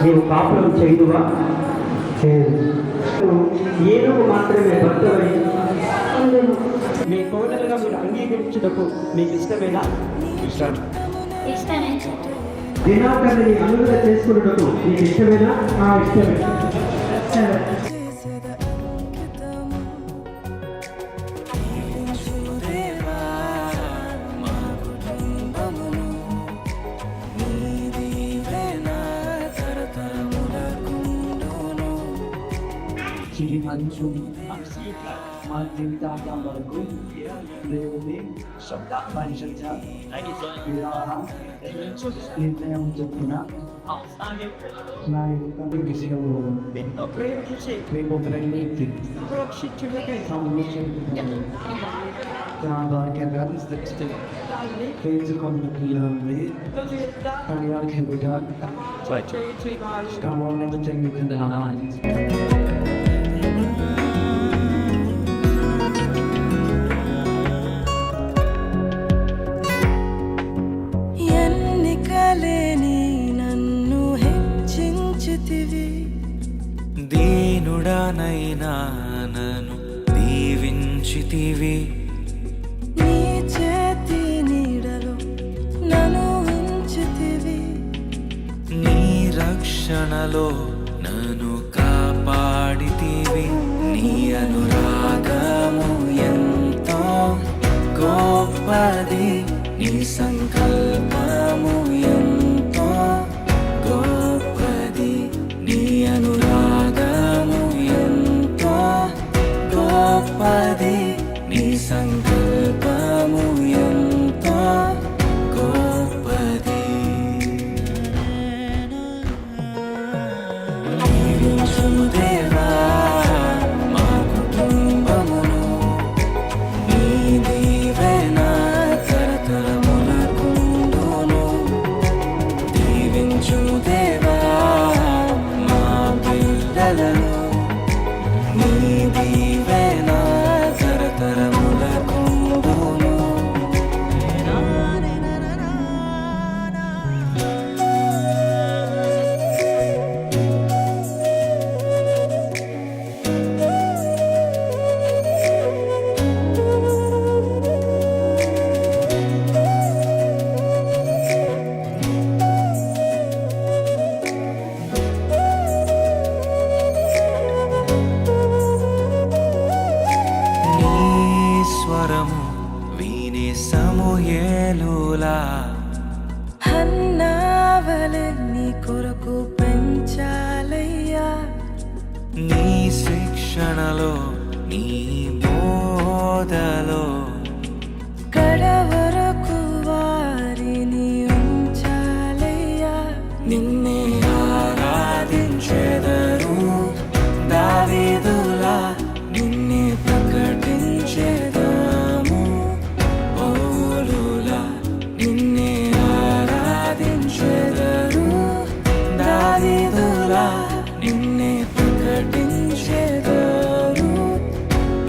నీవు కాపురం చేయుదువా? ఏనుగు మాత్రమే భర్తవై మీ కోడలుగా మీరు అంగీకరించుటకు మీకు ఇష్టమేనా? ఇష్టమే. దినాకర్ని అనుమతి చేసుకున్నటకు మీకు ఇష్టమేనా? ఇష్టమే. మంచు మా జీవితాంతం వరకు దేవుని పరిశుద్ధ వివాహం నిర్ణయం చొప్పున నా యొక్క విషయంలో మేము ప్రేమించి నా భాగ్యంగా పేర్చుకుంటున్నాను. కార్యాలకి బిడ్డ కావాలని జరుగుతున్నాను. దీనుడనైనా నన్ను దీవించితివి, నీ చేతి నీడలో నన్ను ఉంచితివి, నీ రక్షణలో నన్ను కాపాడితివి. నీ అనురాగము ఎంతో గొప్పది, నీ సంకల్పము ఎంతో గొప్పది, నీ అనురాగము ఎంతో గొప్పది, నీ సంకల్పము ఎంతో గొప్పది. దీవించుము దేవా మా కుటుంబమును, నీ దీవెన తరతరములకుండును. దీవించుము దేవా మా పిల్లలను, నీ దీవెన తరతరములకుండును. నీ స్వరము వినే సమూయేలులా, హన్నావలె నీ కొరకు పెంచాలయ్యా, నీ శిక్షణలో నీ బోధలో కడవరకు వారిని ఉంచాలయ్యా. నిన్నే ఆరాధించెదరు, దావీదులా నిన్నే ప్రకటించెదము. పౌలులా నిన్నే ఆరాధించెదరు, దావీదులా నిన్నే ప్రకటించెదరు.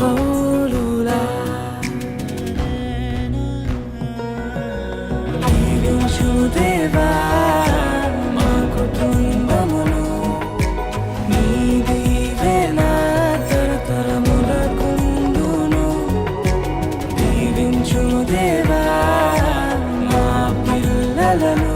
పౌలులా దీవించు దేవా మా కుటుంబమును, నీ దీవెన తరతరములకుండును. దీవించు దేవా మా పిల్లలను,